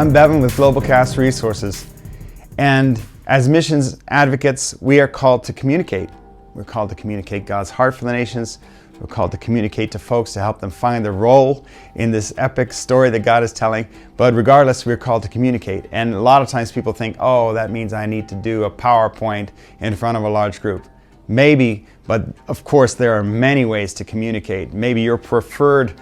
I'm Bevan with GlobalCast Resources, and as missions advocates, we are called to communicate. We're called to communicate God's heart for the nations. We're called to communicate to folks to help them find their role in this epic story that God is telling. But regardless, we're called to communicate. And a lot of times people think, oh, that means I need to do a PowerPoint in front of a large group. Maybe, but of course there are many ways to communicate. Maybe your preferred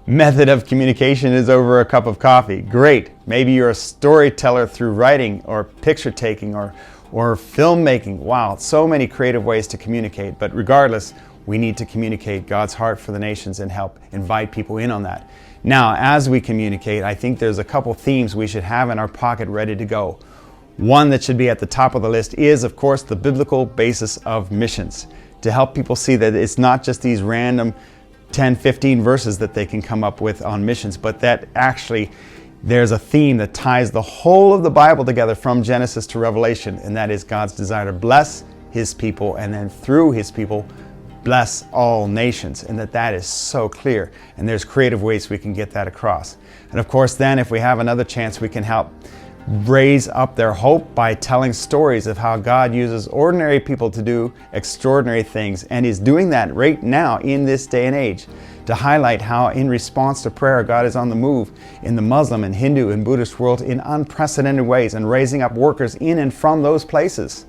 method of communication is over a cup of coffee. Great. Maybe you're a storyteller through writing or picture taking or filmmaking. Wow, so many creative ways to communicate. But regardless, we need to communicate God's heart for the nations and help invite people in on that. Now, as we communicate, I think there's a couple themes we should have in our pocket ready to go. One that should be at the top of the list is, of course, the biblical basis of missions, to help people see that it's not just these random 10, 15 verses that they can come up with on missions, but that actually there's a theme that ties the whole of the Bible together from Genesis to Revelation, and that is God's desire to bless His people, and then through His people, bless all nations, and that is so clear. And there's creative ways we can get that across. And of course, then if we have another chance, we can help raise up their hope by telling stories of how God uses ordinary people to do extraordinary things, and is doing that right now in this day and age, to highlight how in response to prayer God is on the move in the Muslim and Hindu and Buddhist world in unprecedented ways, and raising up workers in and from those places.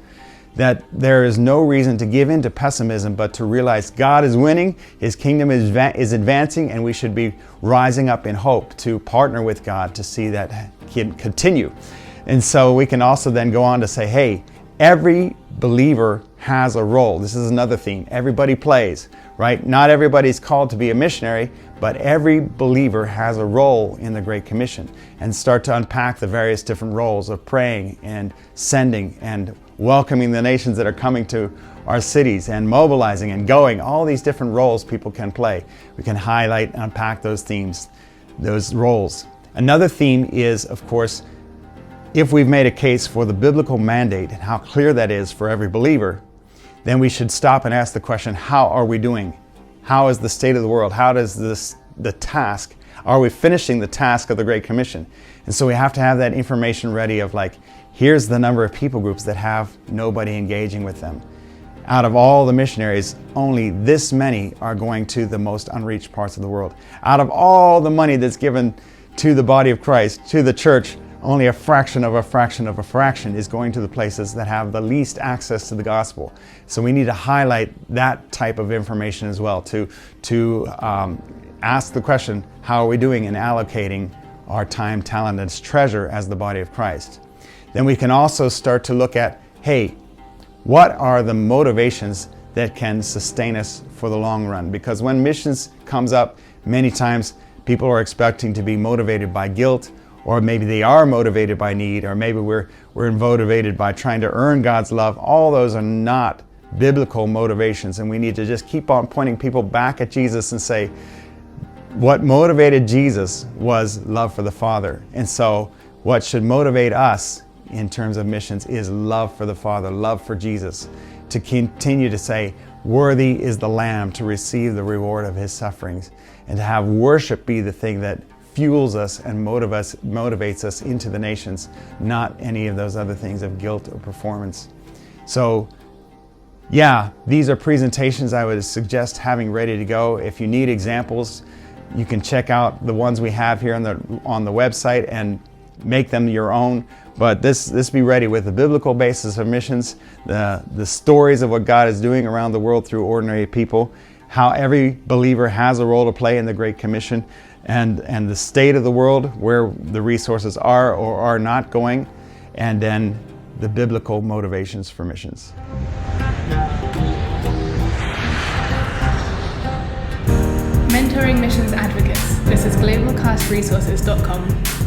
That there is no reason to give in to pessimism, but to realize God is winning, His kingdom is advancing, and we should be rising up in hope to partner with God to see that continue. And so we can also then go on to say, hey, every believer has a role. This is another theme. Everybody plays, right? Not everybody's called to be a missionary, but every believer has a role in the Great Commission, and start to unpack the various different roles of praying and sending and welcoming the nations that are coming to our cities, and mobilizing and going, all these different roles people can play. We can highlight and unpack those themes, those roles. Another theme is, of course, if we've made a case for the biblical mandate and how clear that is for every believer, then we should stop and ask the question, how are we doing? How is the state of the world? How does the task, are we finishing the task of the Great Commission? And so we have to have that information ready of like, here's the number of people groups that have nobody engaging with them. Out of all the missionaries, only this many are going to the most unreached parts of the world. Out of all the money that's given to the body of Christ, to the church, only a fraction of a fraction of a fraction is going to the places that have the least access to the gospel. So we need to highlight that type of information as well, to ask the question, how are we doing in allocating our time, talent, and treasure as the body of Christ? Then we can also start to look at, hey, what are the motivations that can sustain us for the long run? Because when missions comes up, many times people are expecting to be motivated by guilt, or maybe they are motivated by need, or maybe we're motivated by trying to earn God's love. All those are not biblical motivations, and we need to just keep on pointing people back at Jesus and say, what motivated Jesus was love for the Father. And so what should motivate us in terms of missions is love for the Father, love for Jesus, to continue to say, worthy is the Lamb to receive the reward of His sufferings, and to have worship be the thing that fuels us and motivates us into the nations, not any of those other things of guilt or performance. So yeah, these are presentations I would suggest having ready to go. If you need examples, you can check out the ones we have here on the website and make them your own. But this be ready with the biblical basis of missions, the stories of what God is doing around the world through ordinary people, how every believer has a role to play in the Great Commission, and the state of the world, where the resources are or are not going, and then the biblical motivations for missions. Mentoring missions advocates. This is globalcastresources.com.